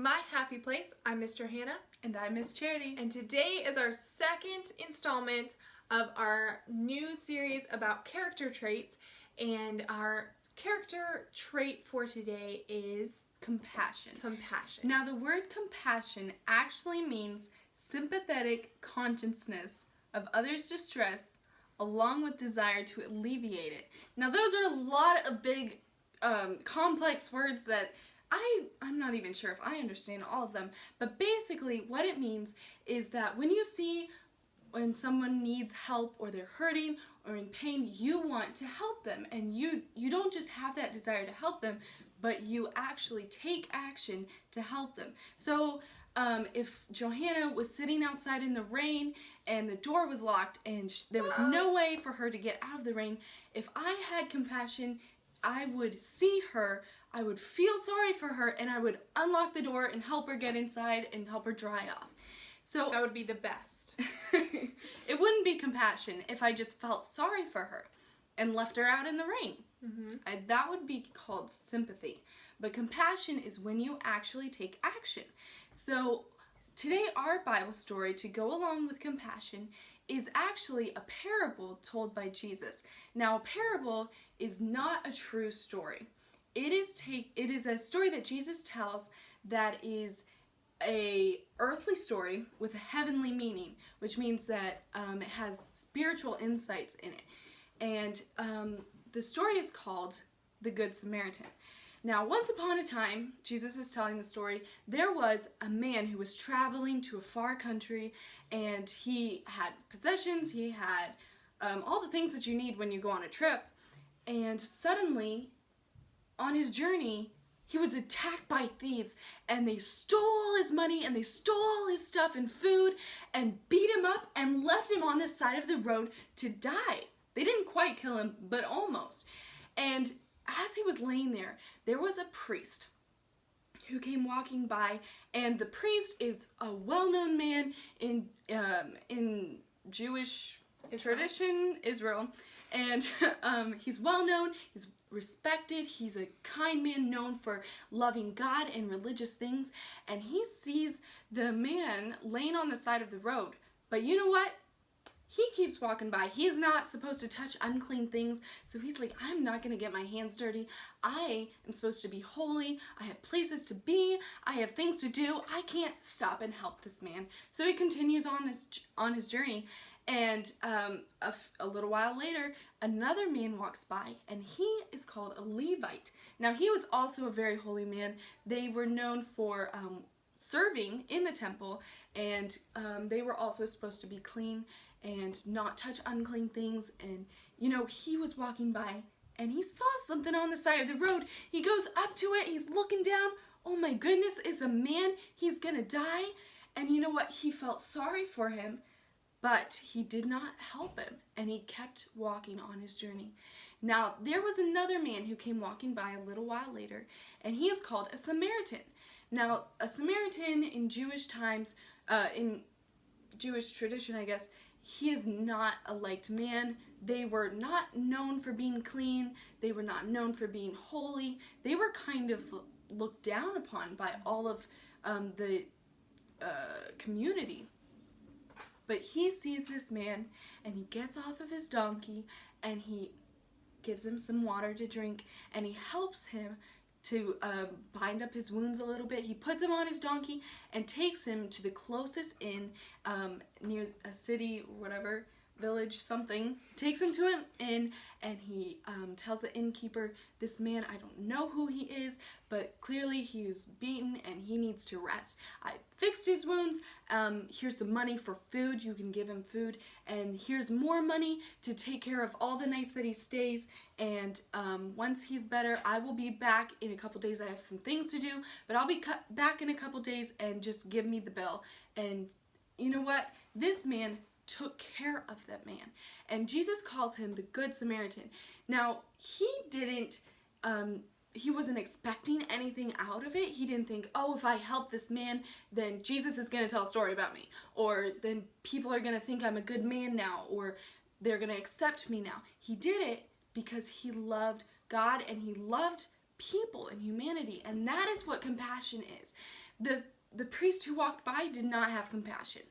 from My Happy Place. I'm Mr. Hannah. And I'm Miss Charity. And today is our second installment of our new series about character traits. And our character trait for today is compassion. Compassion. Now, the word compassion actually means sympathetic consciousness of others' distress along with desire to alleviate it. Now, those are a lot of big, complex words that I'm not even sure if I understand all of them, but basically what it means is that when someone needs help or they're hurting or in pain, you want to help them, and you don't just have that desire to help them, but you actually take action to help them. So if Johanna was sitting outside in the rain and the door was locked and there was no way for her to get out of the rain, if I had compassion, I would see her, I would feel sorry for her, and I would unlock the door and help her get inside and help her dry off. So that would be the best. It wouldn't be compassion if I just felt sorry for her and left her out in the rain. Mm-hmm. That would be called sympathy. But compassion is when you actually take action. So today our Bible story to go along with compassion is actually a parable told by Jesus. Now, a parable is not a true story. It is a story that Jesus tells that is a earthly story with a heavenly meaning, which means that it has spiritual insights in it. And the story is called The Good Samaritan. Now, once upon a time, Jesus is telling the story, there was a man who was traveling to a far country, and he had possessions, he had all the things that you need when you go on a trip, and suddenly, on his journey, he was attacked by thieves, and they stole his money, and they stole his stuff and food, and beat him up, and left him on the side of the road to die. They didn't quite kill him, but almost. And as he was laying there, there was a priest who came walking by, and the priest is a well-known man in Jewish tradition, Israel, and he's well-known, he's respected, he's a kind man known for loving God and religious things, and he sees the man laying on the side of the road. But you know what? He keeps walking by. He's not supposed to touch unclean things, so he's like, I'm not going to get my hands dirty. I am supposed to be holy. I have places to be. I have things to do. I can't stop and help this man. So he continues on his journey, and a little while later, another man walks by, and he is called a Levite. Now, he was also a very holy man. They were known for serving in the temple, and they were also supposed to be clean and not touch unclean things. And he was walking by and he saw something on the side of the road. He goes up to it, he's looking down. Oh my goodness, it's a man, he's gonna die. And you know what? He felt sorry for him, but he did not help him, and he kept walking on his journey. Now, there was another man who came walking by a little while later, and he is called a Samaritan. Now, a Samaritan in Jewish times, in Jewish tradition, I guess, he is not a liked man. They were not known for being clean. They were not known for being holy. They were kind of looked down upon by all of the community. But he sees this man, and he gets off of his donkey, and he gives him some water to drink, and he helps him to bind up his wounds a little bit. He puts him on his donkey and takes him to the closest inn near a city, whatever, village, something. Takes him to an inn, and he tells the innkeeper, this man, I don't know who he is, but clearly he was beaten and he needs to rest. I fixed his wounds. Here's some money for food. You can give him food. And here's more money to take care of all the nights that he stays. And once he's better, I will be back in a couple days. I have some things to do, but I'll be back in a couple days, and just give me the bill. And you know what? This man took care of that man, and Jesus calls him the Good Samaritan. Now, he wasn't expecting anything out of it. He didn't think, oh, if I help this man, then Jesus is going to tell a story about me, or then people are going to think I'm a good man now, or they're going to accept me now. He did it because he loved God, and he loved people and humanity, and that is what compassion is. the priest who walked by did not have compassion.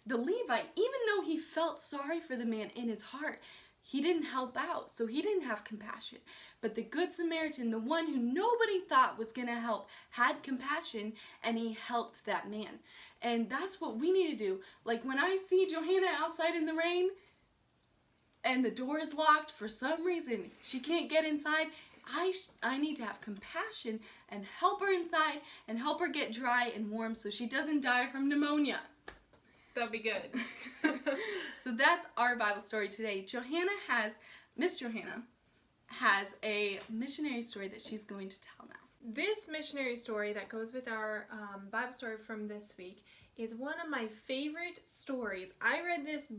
The Levite, even though he felt sorry for the man in his heart, he didn't help out, so he didn't have compassion. But the Good Samaritan, the one who nobody thought was going to help, had compassion, and he helped that man. And that's what we need to do. Like when I see Johanna outside in the rain, and the door is locked for some reason, she can't get inside, I need to have compassion and help her inside and help her get dry and warm so she doesn't die from pneumonia. That'd be good. So that's our Bible story today. Miss Johanna has a missionary story that she's going to tell now. This missionary story that goes with our Bible story from this week is one of my favorite stories. I read this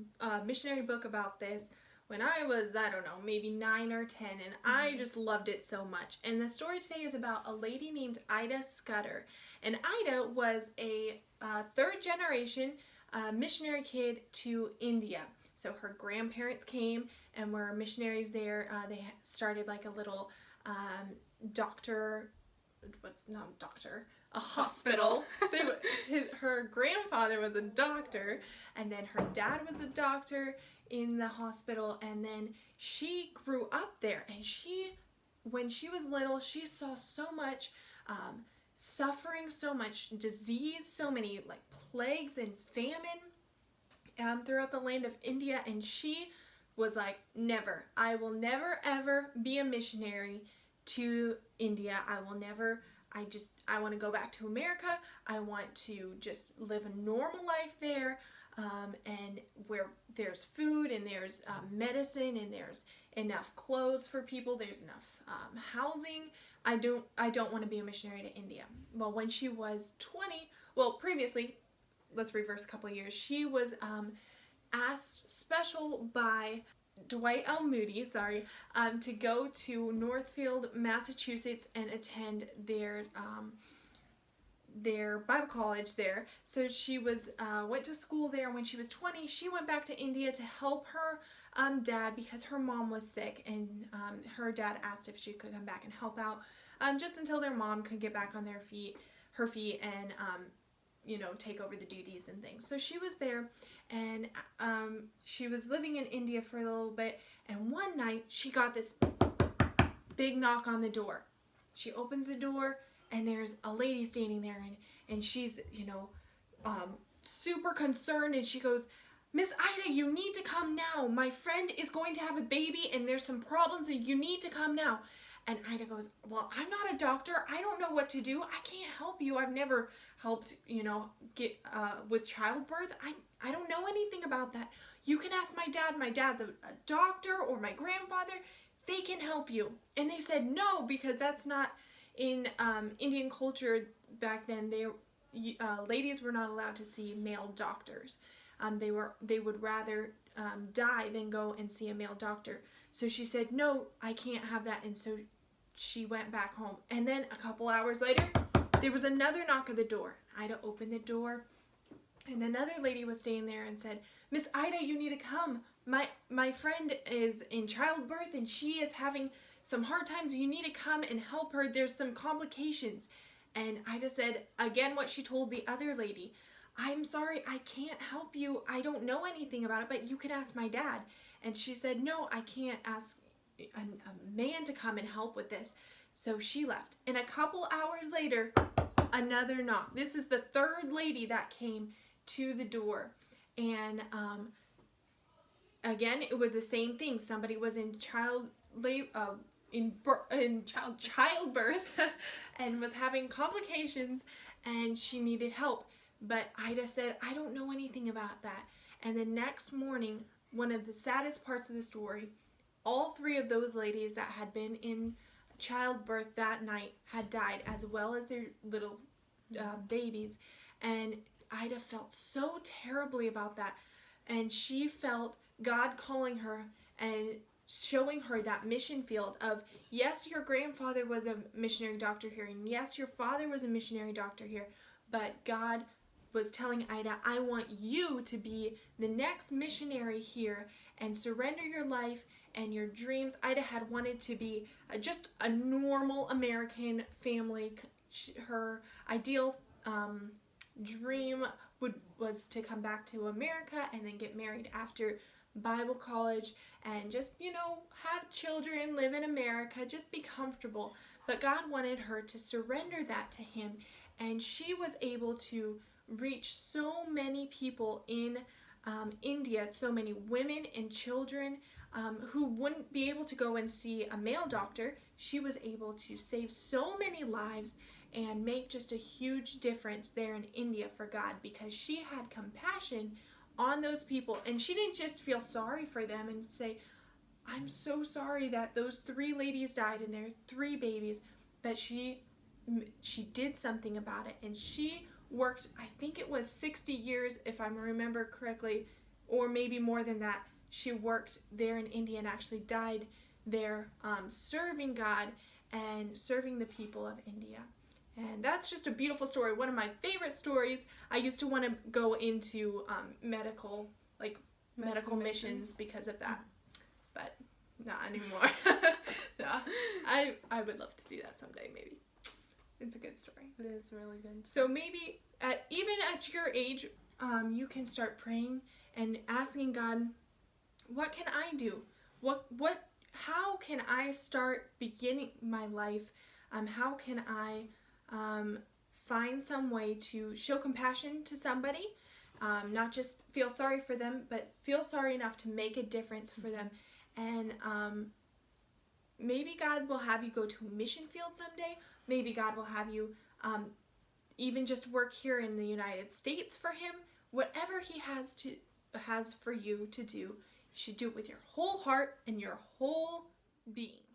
missionary book about this when I was, I don't know, maybe 9 or 10, and I just loved it so much. And the story today is about a lady named Ida Scudder. And Ida was a third generation missionary kid to India. So her grandparents came and were missionaries there. They started like a little a hospital. Her grandfather was a doctor, and then her dad was a doctor in the hospital, and then she grew up there, and when she was little, she saw so much suffering, so much disease, so many like plagues and famine throughout the land of India, and she was like, never, I will never ever be a missionary to India. I want to go back to America. I want to just live a normal life there, and where there's food and there's medicine and there's enough clothes for people, there's enough housing. I don't want to be a missionary to India. Well, when she was 20, previously, let's reverse a couple years, she was asked special by Dwight L. Moody, to go to Northfield, Massachusetts and attend their Bible college there. So she went to school there. When she was 20, she went back to India to help her dad because her mom was sick, and her dad asked if she could come back and help out just until their mom could get back on her feet and take over the duties and things. So she was there, and she was living in India for a little bit, and one night she got this big knock on the door. She opens the door, and there's a lady standing there, and she's, super concerned, and she goes, "Miss Ida, you need to come now. My friend is going to have a baby, and there's some problems, and you need to come now." And Ida goes, "Well, I'm not a doctor. I don't know what to do. I can't help you. I've never helped, get with childbirth. I don't know anything about that. You can ask my dad. My dad's a doctor, or my grandfather. They can help you." And they said no, because that's not in Indian culture back then. Ladies were not allowed to see male doctors. They would rather die than go and see a male doctor. So she said, "No, I can't have that." And so she went back home. And then a couple hours later, there was another knock at the door. Ida opened the door, and another lady was staying there and said, "Miss Ida, you need to come. My friend is in childbirth, and she is having some hard times. You need to come and help her. There's some complications." And Ida said, again, what she told the other lady, "I'm sorry, I can't help you. I don't know anything about it, but you could ask my dad." And she said, "No, I can't ask a man to come and help with this." So she left. And a couple hours later, another knock. This is the third lady that came to the door. And again, it was the same thing. Somebody was in childbirth and was having complications, and she needed help. But Ida said, "I don't know anything about that." And the next morning, one of the saddest parts of the story, all three of those ladies that had been in childbirth that night had died, as well as their little babies. And Ida felt so terribly about that. And she felt God calling her and showing her that mission field of, yes, your grandfather was a missionary doctor here, and yes, your father was a missionary doctor here, but God was telling Ida, "I want you to be the next missionary here and surrender your life and your dreams." Ida had wanted to be just a normal American family. Her ideal dream was to come back to America and then get married after Bible college and just, have children, live in America, just be comfortable. But God wanted her to surrender that to him, and she was able to reach so many people in India, so many women and children who wouldn't be able to go and see a male doctor. She was able to save so many lives and make just a huge difference there in India for God, because she had compassion on those people, and she didn't just feel sorry for them and say, I'm so sorry that those 3 ladies died and their 3 babies, but she did something about it, and she worked, I think it was 60 years if I remember correctly, or maybe more than that. She worked there in India and actually died there serving God and serving the people of India. And that's just a beautiful story. One of my favorite stories. I used to want to go into medical missions because of that, but not anymore. Yeah, I would love to do that someday, maybe. It's a good story. It is really good. So maybe even at your age, you can start praying and asking God, what can I do? How can I start beginning my life? How can I find some way to show compassion to somebody, not just feel sorry for them, but feel sorry enough to make a difference for them. And maybe God will have you go to a mission field someday. Maybe God will have you even just work here in the United States for him. Whatever he has for you to do, you should do it with your whole heart and your whole being.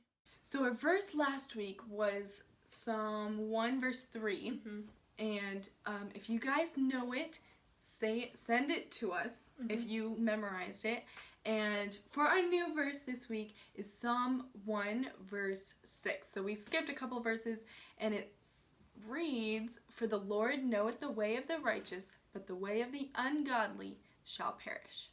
So our verse last week was Psalm 1 verse 3, and if you guys know it, send it to us if you memorized it. And for our new verse this week is Psalm 1 verse 6. So we skipped a couple verses, and it reads, "For the Lord knoweth the way of the righteous, but the way of the ungodly shall perish."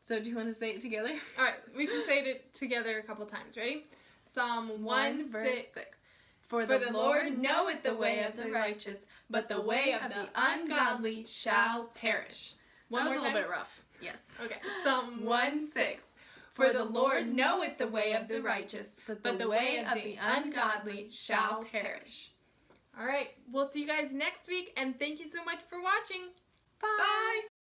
So do you want to say it together? All right, we can say it together a couple times. Ready? Psalm 1 verse 6. For the Lord knoweth the way of the righteous, but the way of the ungodly shall perish. One That more was a time? little bit rough. Yes. Okay. Psalm 1 6. For the Lord knoweth the way of the righteous, but the way of the ungodly shall perish. All right. We'll see you guys next week, and thank you so much for watching. Bye.